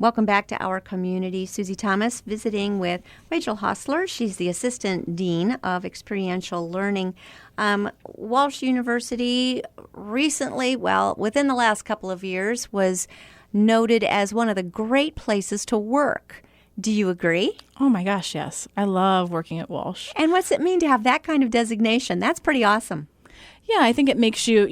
Welcome back to our community. Susie Thomas visiting with Rachel Hostler. She's the Assistant Dean of Experiential Learning. Walsh University recently, within the last couple of years, was noted as one of the great places to work. Do you agree? Oh my gosh, yes. I love working at Walsh. And what's it mean to have that kind of designation? That's pretty awesome. Yeah, I think it makes you,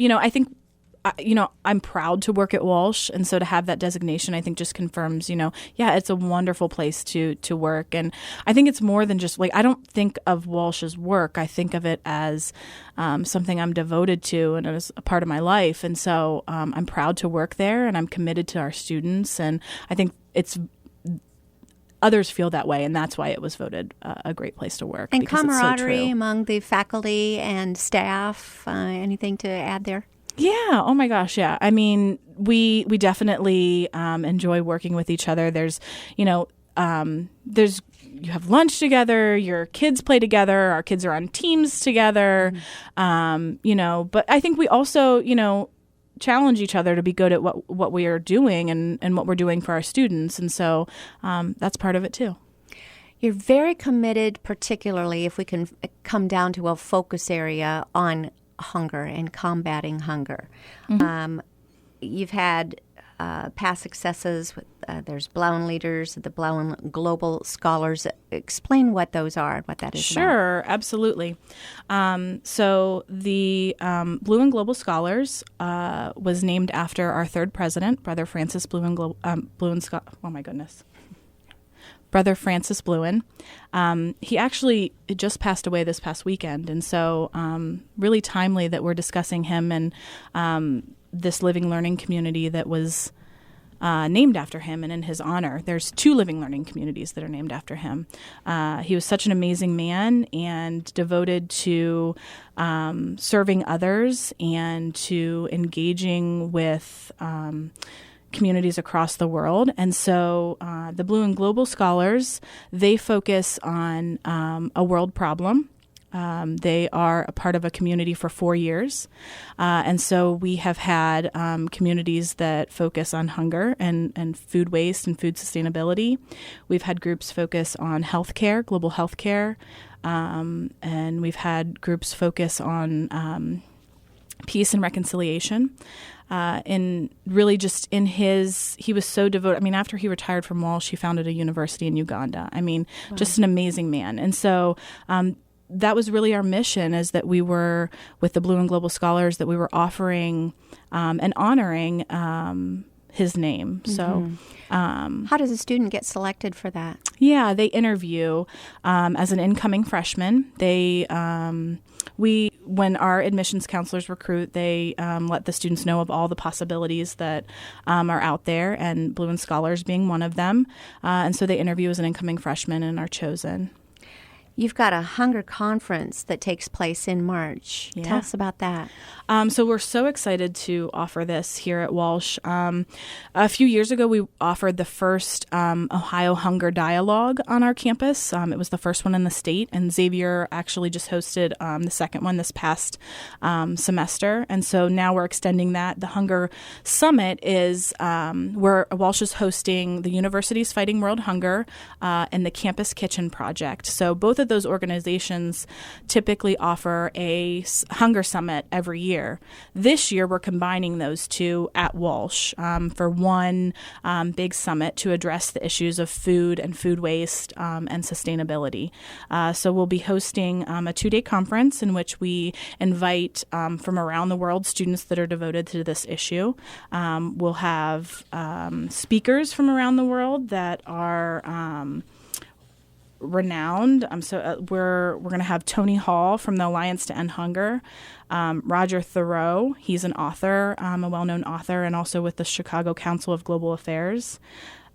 I'm proud to work at Walsh, and so to have that designation, I think just confirms, it's a wonderful place to work. And I think it's more than just I don't think of Walsh as work. I think of it as something I'm devoted to and as a part of my life. And so I'm proud to work there, and I'm committed to our students. And I think others feel that way, and that's why it was voted a great place to work. And because camaraderie it's so true. among the faculty and staff. Anything to add there? Yeah. Oh my gosh. Yeah. I mean, we definitely enjoy working with each other. There's you have lunch together. Your kids play together. Our kids are on teams together. Mm-hmm. But I think we also challenge each other to be good at what we are doing and what we're doing for our students. And so that's part of it too. You're very committed, particularly if we can come down to a focus area on hunger and combating hunger. Mm-hmm. You've had past successes with there's Blauen Leaders, the Blauen Global Scholars. Explain what those are and what that is. Sure, absolutely. So the Blauen Global Scholars was named after our third president, Brother Francis Blauen. Oh my goodness. Brother Francis Blauen. He actually just passed away this past weekend, and so really timely that we're discussing him and this living learning community that was named after him and in his honor. There's 2 living learning communities that are named after him. He was such an amazing man and devoted to serving others and to engaging with communities across the world. And so the Blauen Global Scholars, they focus on a world problem. They are a part of a community for 4 years. And so we have had communities that focus on hunger and food waste and food sustainability. We've had groups focus on healthcare, global healthcare. And we've had groups focus on peace and reconciliation. And really just he was so devoted. I mean, after he retired from Walsh, he founded a university in Uganda. I mean, wow. Just an amazing man. And so that was really our mission, is that we were, with the Blauen Global Scholars, that we were offering and honoring his name. Mm-hmm. So how does a student get selected for that? Yeah, they interview as an incoming freshman. When our admissions counselors recruit, they let the students know of all the possibilities that are out there, and Blauen Scholars being one of them. And so they interview as an incoming freshman and are chosen. You've got a hunger conference that takes place in March. Yeah. Tell us about that. So we're so excited to offer this here at Walsh. A few years ago, we offered the first Ohio Hunger Dialogue on our campus. It was the first one in the state, and Xavier actually just hosted the second one this past semester. And so now we're extending that. The Hunger Summit is where Walsh is hosting the university's Fighting World Hunger and the Campus Kitchen Project. So both of those organizations typically offer a hunger summit every year. This year, we're combining those two at Walsh for one big summit to address the issues of food and food waste and sustainability. So we'll be hosting a 2-day conference in which we invite from around the world students that are devoted to this issue. We'll have speakers from around the world that are renowned. We're going to have Tony Hall from the Alliance to End Hunger, Roger Thoreau. He's an author, a well-known author, and also with the Chicago Council of Global Affairs.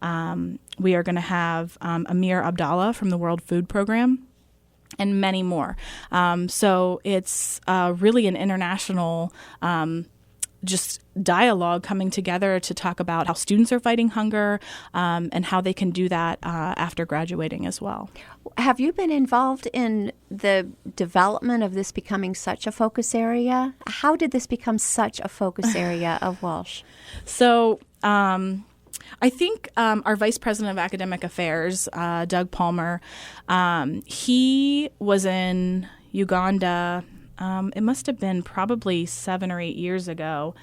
We are going to have Amir Abdallah from the World Food Program, and many more. So it's really an international just dialogue coming together to talk about how students are fighting hunger and how they can do that after graduating as well. Have you been involved in the development of this becoming such a focus area? How did this become such a focus area of Walsh? So I think our Vice President of Academic Affairs, Doug Palmer, he was in Uganda. It must have been probably 7 or 8 years ago.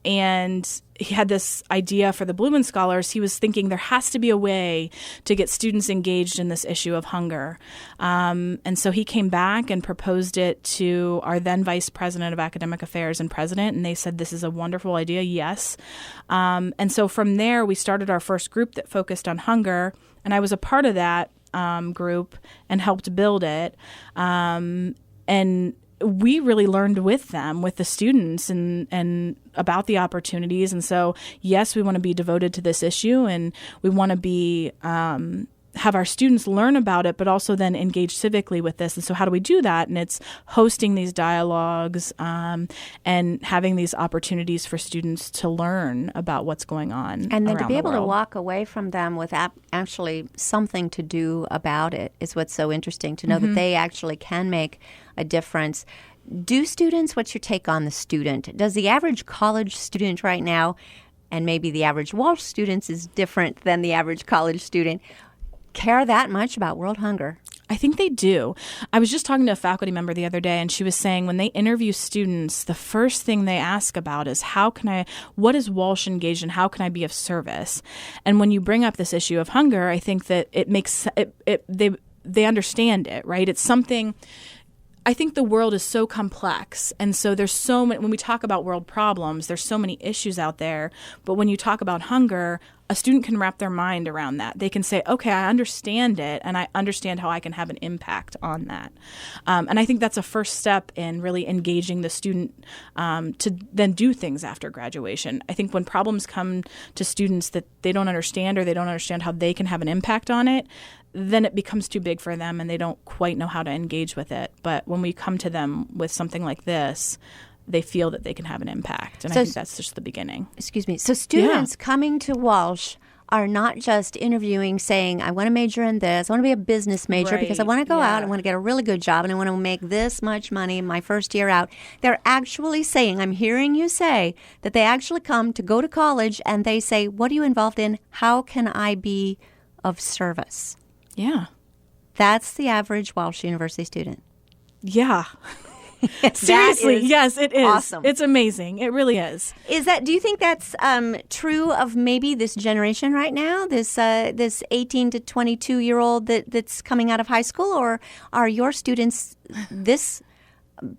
And he had this idea for the Blumen Scholars. He was thinking there has to be a way to get students engaged in this issue of hunger. And so he came back and proposed it to our then Vice President of Academic Affairs and President, and they said, this is a wonderful idea, yes. And so from there, we started our first group that focused on hunger, and I was a part of that group and helped build it. And we really learned with them, with the students, and about the opportunities. And so, yes, we want to be devoted to this issue, and we want to be have our students learn about it, but also then engage civically with this. And so how do we do that? And it's hosting these dialogues and having these opportunities for students to learn about what's going on. And then to be able to world. walk away from them with actually something to do about it is what's so interesting, to know that they actually can make a difference. Do students, what's your take on the student? Does the average college student right now, and maybe the average Walsh student is different than the average college student, care that much about world hunger? I think they do. I was just talking to a faculty member the other day, and she was saying when they interview students, the first thing they ask about is what is Walsh engaged in? How can I be of service? And when you bring up this issue of hunger, I think that it makes they understand it, right? It's something. I think the world is so complex, and so there's so many. When we talk about world problems, there's so many issues out there. But when you talk about hunger, a student can wrap their mind around that. They can say, okay, I understand it, and I understand how I can have an impact on that. And I think that's a first step in really engaging the student to then do things after graduation. I think when problems come to students that they don't understand, or they don't understand how they can have an impact on it, then it becomes too big for them and they don't quite know how to engage with it. But when we come to them with something like this, they feel that they can have an impact. And I think that's just the beginning. Excuse me. So students coming to Walsh are not just interviewing saying, I want to major in this, I want to be a business major because I want to go out, I want to get a really good job, and I want to make this much money my first year out. They're actually saying, I'm hearing you say, that they actually come to go to college and they say, what are you involved in? How can I be of service? Yeah. That's the average Walsh University student. Yeah. Seriously, yes, it is. Awesome. It's amazing. It really is. Do you think that's true of maybe this generation right now, this 18 to 22-year-old that's coming out of high school, or are your students this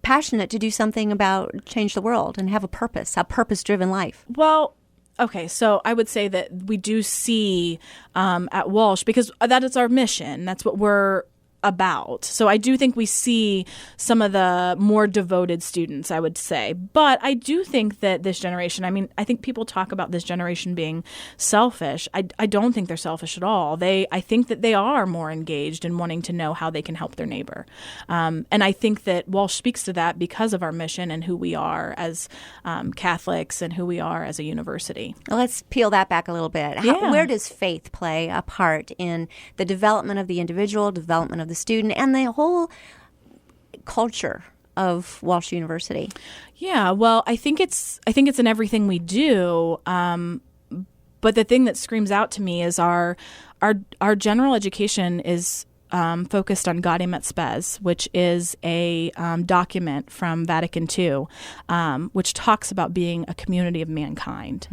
passionate to do something about change the world and have a purpose-driven life? Well, okay, so I would say that we do see at Walsh, because that is our mission. That's what we're about. So I do think we see some of the more devoted students, I would say. But I do think that this generation, I think people talk about this generation being selfish. I don't think they're selfish at all. I think that they are more engaged in wanting to know how they can help their neighbor. And I think that Walsh speaks to that because of our mission and who we are as Catholics and who we are as a university. Well, let's peel that back a little bit. Where does faith play a part in the development of the individual, development of the student, and the whole culture of Walsh University? Yeah, well, I think it's in everything we do. But the thing that screams out to me is our general education is focused on Gaudium et Spes, which is a document from Vatican II, which talks about being a community of mankind.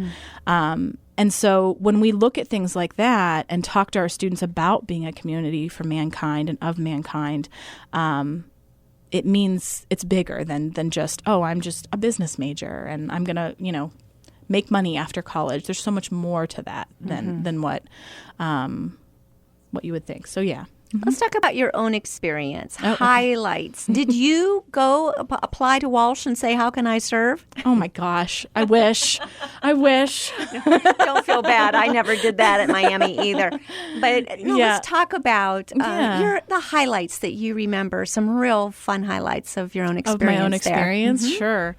And so when we look at things like that and talk to our students about being a community for mankind and of mankind, it means it's bigger than just, I'm just a business major and I'm going to, make money after college. There's so much more to that than what you would think. So, yeah. Let's talk about your own experience. Highlights. Did you go apply to Walsh and say, how can I serve? Oh, my gosh. I wish. Don't feel bad. I never did that at Miami either. But let's talk about the highlights that you remember, some real fun highlights of your own experience. Of my own experience? Sure.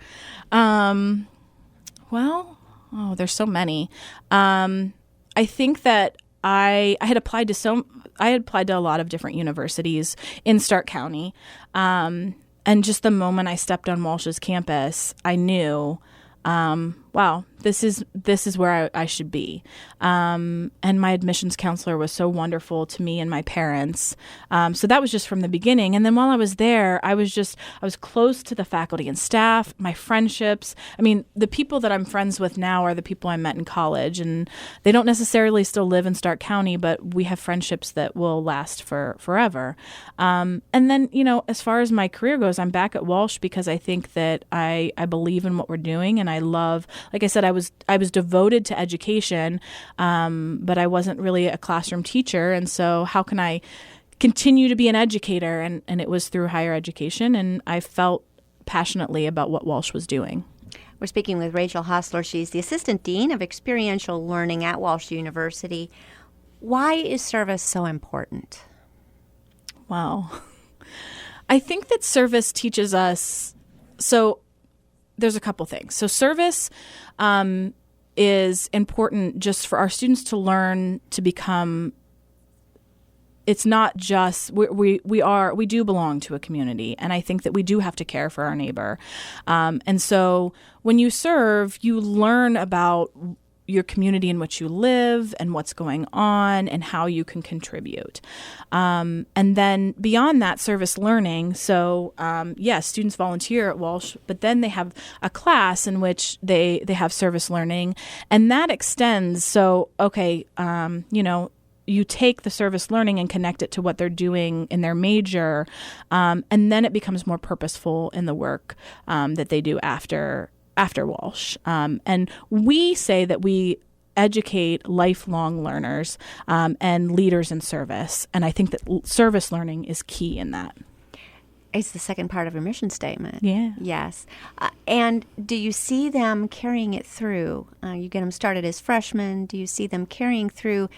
There's so many. I think that I had applied to a lot of different universities in Stark County. And just the moment I stepped on Walsh's campus, I knew wow, this is where I should be. And my admissions counselor was so wonderful to me and my parents. So that was just from the beginning. And then while I was there, I was close to the faculty and staff, my friendships. I mean, the people that I'm friends with now are the people I met in college, and they don't necessarily still live in Stark County, but we have friendships that will last forever. And then, as far as my career goes, I'm back at Walsh because I think that I believe in what we're doing, and I love, like I said, I was devoted to education, but I wasn't really a classroom teacher. And so how can I continue to be an educator? And it was through higher education, and I felt passionately about what Walsh was doing. We're speaking with Rachel Hostler. She's the Assistant Dean of Experiential Learning at Walsh University. Why is service so important? Wow. I think that service teaches us, so there's a couple things. So service is important just for our students to learn to become. It's not just we do belong to a community, and I think that we do have to care for our neighbor. And so when you serve, you learn about your community in which you live and what's going on and how you can contribute. And then beyond that, service learning. So yes, students volunteer at Walsh, but then they have a class in which they have service learning, and that extends. So, okay, you take the service learning and connect it to what they're doing in their major, and then it becomes more purposeful in the work that they do after Walsh. And we say that we educate lifelong learners and leaders in service. And I think that service learning is key in that. It's the second part of your mission statement. Yeah. Yes. And do you see them carrying it through? You get them started as freshmen. Do you see them carrying through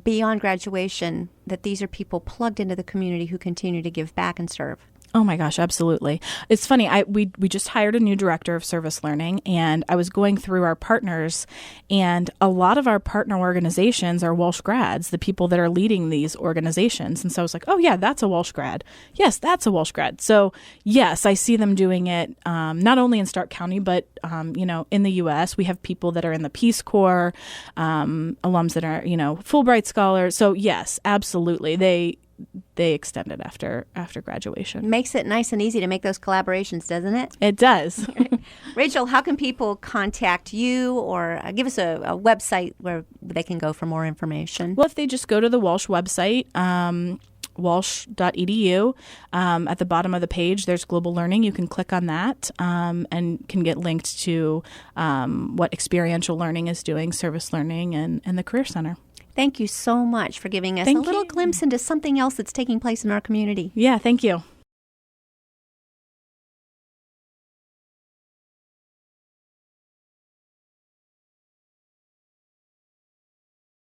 beyond graduation, that these are people plugged into the community who continue to give back and serve? Oh my gosh, absolutely. It's funny. We just hired a new director of service learning, and I was going through our partners, and a lot of our partner organizations are Walsh grads, the people that are leading these organizations. And so I was like, oh yeah, that's a Walsh grad. Yes, that's a Walsh grad. So yes, I see them doing it not only in Stark County, but in the U.S. We have people that are in the Peace Corps, alums that are Fulbright scholars. So yes, absolutely, they extend it after graduation. Makes it nice and easy to make those collaborations, doesn't it? It does. Rachel, how can people contact you, or give us a website where they can go for more information? Well, if they just go to the Walsh website, walsh.edu, at the bottom of the page, there's global learning. You can click on that and can get linked to what experiential learning is doing, service learning, and the Career Center. Thank you so much for giving us a little glimpse into something else that's taking place in our community. Yeah, thank you.